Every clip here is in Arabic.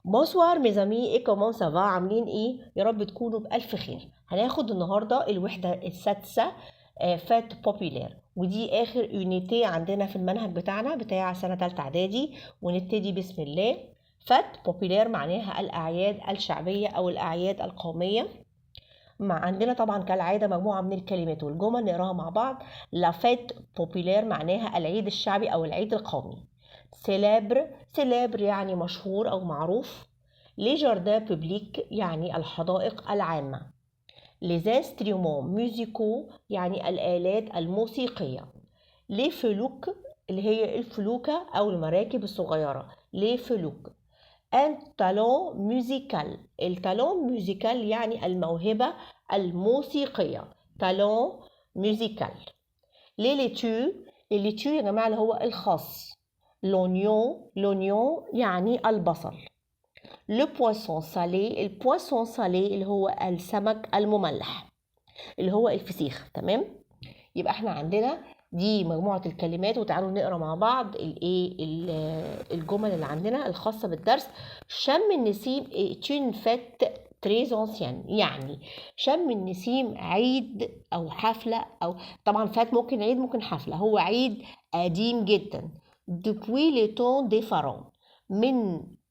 بونسوار ميزامي ايه كومون سافا، عاملين ايه؟ يا رب تكونوا بألف خير. هناخد النهارده الوحدة السادسة فات بوبيلير، ودي آخر يونيتي عندنا في المنهج بتاعنا بتاع سنة تالتة إعدادي. ونبتدي بسم الله. فات بوبيلير معناها الأعياد الشعبية أو الأعياد القومية. عندنا طبعا كالعادة مجموعة من الكلمات والجمل نقراها مع بعض. لا فيت بوبيلير معناها العيد الشعبي أو العيد القومي. سيلابر، سيلابر يعني مشهور أو معروف. لي جاردان بوبليك يعني الحدائق العامة. لي انسترومون ميوزيكو يعني الآلات الموسيقية. لي فلوك اللي هي الفلوكة أو المراكب الصغيرة، لي فلوك. ان talon musical، التالون ميوزيكال يعني الموهبة الموسيقية، talon musical. لي ليتو، الليتو يا جماعة اللي هو الخس. لونيون، لونيون يعني البصل. لو بواسون سالي، البواسون سالي اللي هو السمك المملح اللي هو الفسيخ. تمام، يبقى احنا عندنا دي مجموعة الكلمات، وتعالوا نقرا مع بعض الايه الجمل اللي عندنا الخاصة بالدرس. شم النسيم est une fête très ancienne، يعني شم النسيم عيد او حفلة، او طبعا فات ممكن عيد ممكن حفلة، هو عيد قديم جدا. depuis le temps des pharaons،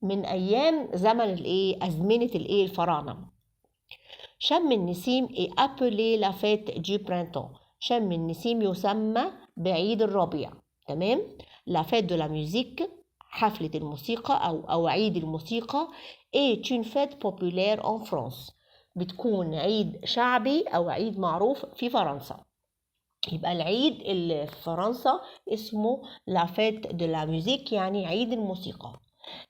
من ايام زمن الايه، ازمنة الايه الفراعنة. شم النسيم est appelé la fête du printemps، شم النسيم يسمى بعيد الربيع. تمام. la fête de la musique، حفلة الموسيقى أو عيد الموسيقى. est une fête populaire en France، بتكون عيد شعبي أو عيد معروف في فرنسا. يبقى العيد اللي في فرنسا اسمه la fête de la musique، يعني عيد الموسيقى.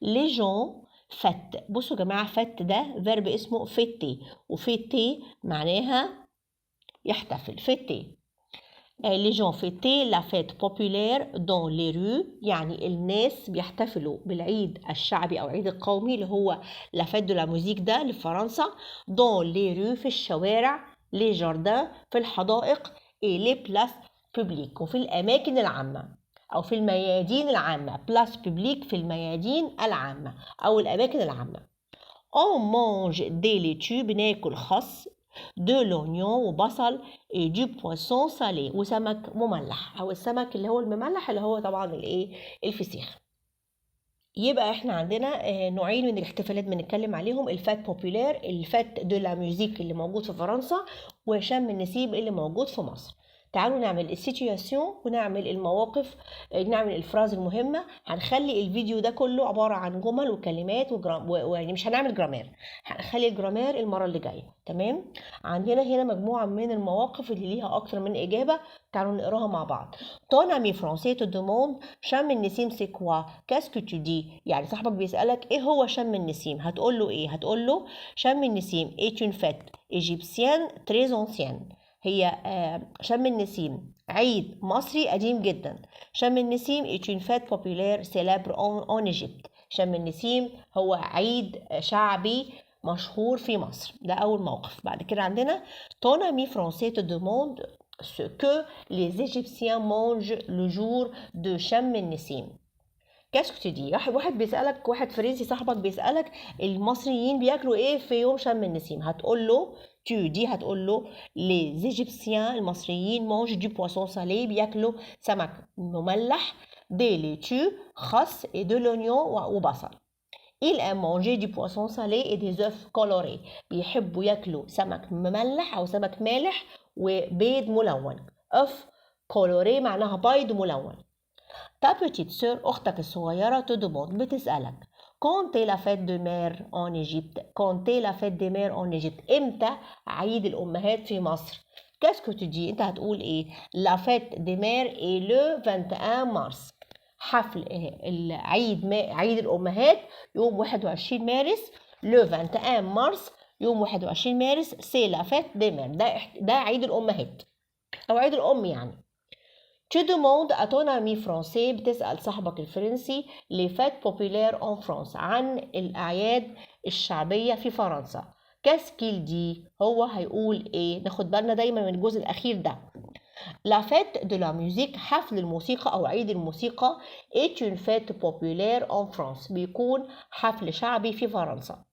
les gens فت، بصوا يا جماعة فت ده فيرب اسمه فتي، وفتي معناها يحتفل، فتي. les gens fêtaient la fête populaire dans les rues، يعني الناس بيحتفلوا بالعيد الشعبي أو العيد القومي اللي هو la fête de la musique ده لفرنسا. dans les rues في الشوارع، les jardins في الحدائق، et les places publiques وفي الأماكن العامة أو في الميادين العامة. place publique في الميادين العامة أو الأماكن العامة. on mange des laitues، بناكل خس، de l'oignon وبصل، et du poisson salé وسمك مملح أو السمك اللي هو المملح اللي هو طبعا الايه الفسيخ. يبقى احنا عندنا نوعين من الاحتفالات بنتكلم عليهم، الفات بوبولير، الفات دو لا ميوزيك اللي موجود في فرنسا، وشم النسيم اللي موجود في مصر. تعالوا نعمل السيتوياسيون ونعمل المواقف، نعمل الفراز المهمة. هنخلي الفيديو ده كله عبارة عن جمل وكلمات ويعني مش هنعمل جرامير، هنخلي الجرامير المرة اللي جاية. تمام. عندنا هنا مجموعة من المواقف اللي ليها أكتر من إجابة، تعالوا نقراها مع بعض. ton ami français te demande شم النسيم c'est quoi qu'est-ce que tu dis، يعني صاحبك بيسألك ايه هو شم النسيم، هتقول له ايه؟ هتقول له شم النسيم est une fête égyptienne très ancienne، هي شم النسيم عيد مصري قديم جدا. شم النسيم est une fête populaire célèbre en Égypte، شم النسيم هو عيد شعبي مشهور في مصر. ده أول موقف. بعد كده عندنا ton ami français te demande ce que les Égyptiens mangent le jour de شم النسيم. qu'est-ce que tu dis، واحد بيسألك، واحد فرنسي صاحبك بيسألك المصريين بياكلوا ايه في يوم شم النسيم، هتقول له tu دي هتقول له les Égyptiens المصريين mangent du poisson salé، بياكلوا سمك مملح، des laitues خس et de l'oignon وبصل. ils aiment manger du poisson salé et des œufs colorés، بيحبوا ياكلوا سمك مملح أو سمك مالح وبيض ملون. œuf coloré معناها بيض ملون. ta petite sœur أختك الصغيرة te demande بتسألك quand est la fête de mère en Égypte، quand est la fête des mères en Égypte، إمتى عيد الأمهات في مصر. qu'est-ce que tu dis، أنت هتقول إيه؟ la fête des mères est le 21 mars، حفل عيد الأمهات يوم 21 مارس. le 21 مارس يوم 21 مارس c'est la fête des mères، ده عيد الأمهات أو عيد الأم يعني. tu demandes à ton ami français، بتسأل صاحبك الفرنسي les fêtes populaires en France، عن الأعياد الشعبية في فرنسا. qu'est-ce qu'il dit، هو هيقول ايه؟ ناخد بالنا دايما من الجزء الأخير ده. La fête de la musique حفل الموسيقى أو عيد الموسيقى est une fête populaire en France بيكون حفل شعبي في فرنسا.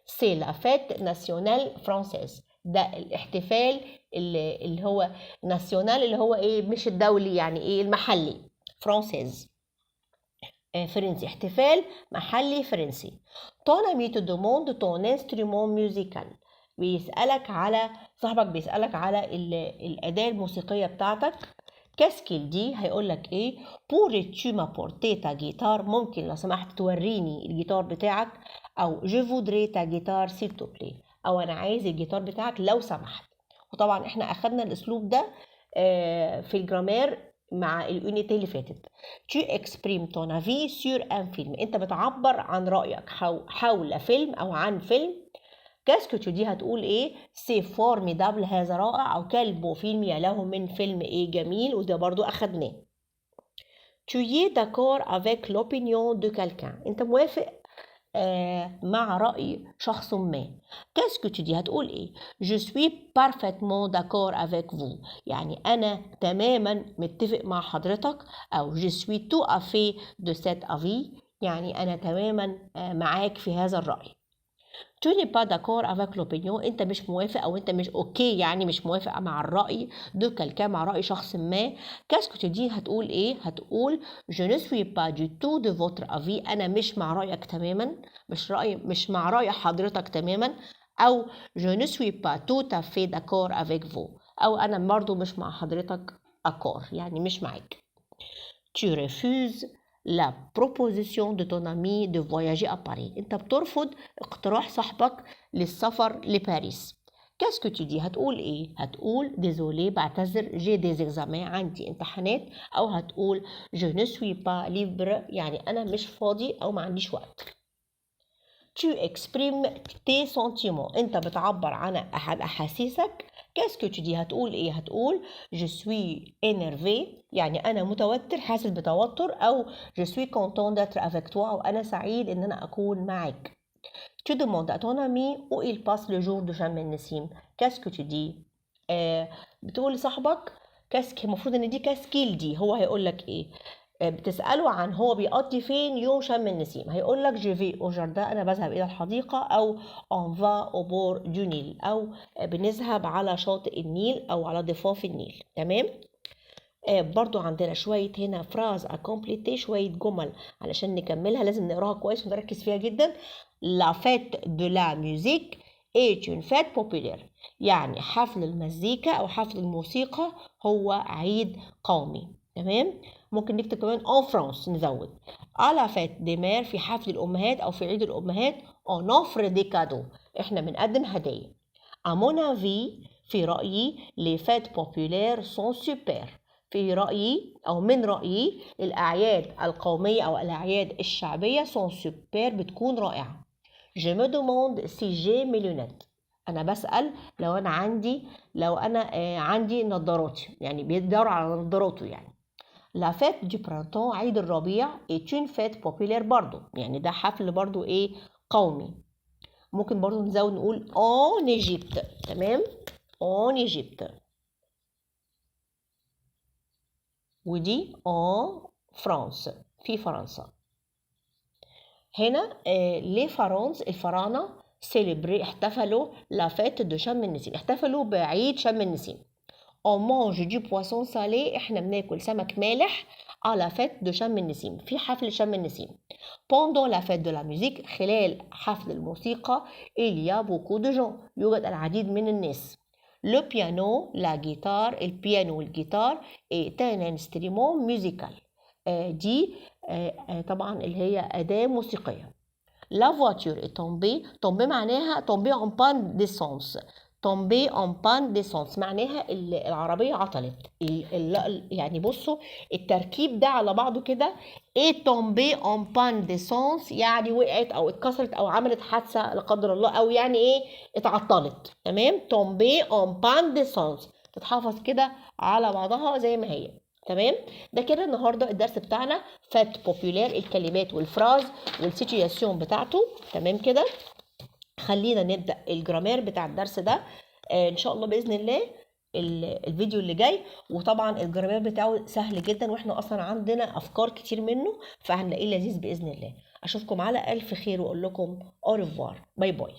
C'est la fête nationale française. ده الاحتفال اللي هو ناسيونال اللي هو ايه مش الدولي يعني ايه المحلي فرانسيز فرنسي احتفال محلي فرنسي. ton ami te demande ton instrument musical بيسألك على صاحبك بيسألك على الأداة الموسيقية بتاعتك. كاسكيل دي هيقول لك ايه pourrais-tu m'apporter ta guitare ممكن لو سمحت توريني الجيتار بتاعك او je voudrais ta guitare s'il te plaît او انا عايز الجيتار بتاعك لو سمحت. وطبعا احنا اخدنا الاسلوب ده في الجرامير مع اليونيتي اللي فاتت. tu exprimes ton avis sur un film انت بتعبر عن رأيك حول فيلم او عن فيلم. كاسكو دي هتقول ايه سي فورميدابل هذا رائع او كلب فيلم يا له من فيلم ايه جميل وده برضو اخدناه. tu es d'accord avec l'opinion de quelqu'un انت موافق مع رأي شخص ما. كاسكو دي هتقول ايه je suis parfaitement d'accord avec vous يعني انا تماما متفق مع حضرتك او je suis tout à fait de cet avis يعني انا تماما معاك في هذا الرأي. tu n'es pas d'accord avec l'opinion انت مش موافق او انت مش اوكي يعني مش موافق مع الرأي de quelqu'un مع رأي شخص ما. كاسكو دي هتقول ايه هتقول je ne suis pas du tout de votre avis انا مش مع رأيك تماما مش مع رأي حضرتك تماما او je ne suis pas tout à fait d'accord avec vous او انا برضو مش مع حضرتك accord يعني مش معاك. tu refuses la proposition de ton ami de voyager à Paris انت بترفض اقتراح صاحبك للسفر لباريس. كاسكو دي هتقول ايه هتقول désolé بعتذر j'ai des examens عندي امتحانات او هتقول je ne suis pas libre يعني انا مش فاضي او ما عنديش وقت. tu exprimes tes sentiments انت بتعبر عن احد احاسيسك. كاسكو دي هتقول ايه هتقول je suis énervé يعني انا متوتر حاسس بتوتر او je suis content d'être avec toi او انا سعيد ان انا اكون معاك. tu demandes à ton ami où il passe le jour de شم النسيم. كاسكو دي بتقول لصاحبك كاسك المفروض ان دي كاسكيل دي هو هيقول لك ايه بتسأله عن هو بيقضي فين يوم شم النسيم هيقول لك je vais au jardin أنا بذهب إلى الحديقة أو on va au bord du Nil أو بنذهب على شاطئ النيل أو على ضفاف النيل. تمام. برضو عندنا شوية هنا فراز أكومبليتي شوية جمل علشان نكملها لازم نقراها كويس ونركز فيها جدا. La fête de la musique est une fête populaire يعني حفل المزيكا أو حفل الموسيقى هو عيد قومي. تمام. ممكن نكتب كمان en France نزود à la fête des mères في حفل الأمهات أو في عيد الأمهات on offre des cadeaux إحنا بنقدم هدايا. à mon avis في رأيي les fêtes populaires sont super في رأيي أو من رأيي الأعياد القومية أو الأعياد الشعبية sont super بتكون رائعة. je me demande si j'ai mes lunettes أنا بسأل لو أنا عندي نظاراتي يعني بيدور على نظاراته يعني. La fête du printemps عيد الربيع est une fête populaire برضو يعني ده حفل برضو ايه قومي. ممكن برضو نزود نقول en Égypte. تمام en Égypte ودي en France في فرنسا. هنا الفراعنة سيلبري احتفلوا لا فيت دو شم النسيم احتفلوا بعيد شم النسيم. on mange du poisson salé احنا بناكل سمك مالح à la fête de شم النسيم في حفل شم النسيم. pendant la fête de la musique خلال حفل الموسيقى il y a beaucoup de gens يوجد العديد من الناس. le piano la guitare البيانو والجيتار est un instrument musical دي طبعا اللي هي أداة موسيقية. la voiture est tombée معناها tombée en panne d'essence tombée en panne d'essence معناها العربية عطلت يعني بصوا التركيب ده على بعضه كده est tombée en panne d'essence يعني وقعت او اتكسرت او عملت حادثة لا قدر الله او يعني ايه اتعطلت. تمام. tombée en panne d'essence تتحفظ كده على بعضها زي ما هي. تمام. ده كده النهارده الدرس بتاعنا فات بوبولير الكلمات والفراز والسيتوياسيون بتاعته. تمام كده. خلينا نبدأ الجرامير بتاع الدرس ده ان شاء الله بإذن الله الفيديو اللي جاي. وطبعا الجرامير بتاعه سهل جدا، واحنا اصلا عندنا افكار كتير منه، فهنلاقيه لذيذ باذن الله. اشوفكم على الف خير واقول لكم au revoir، باي باي.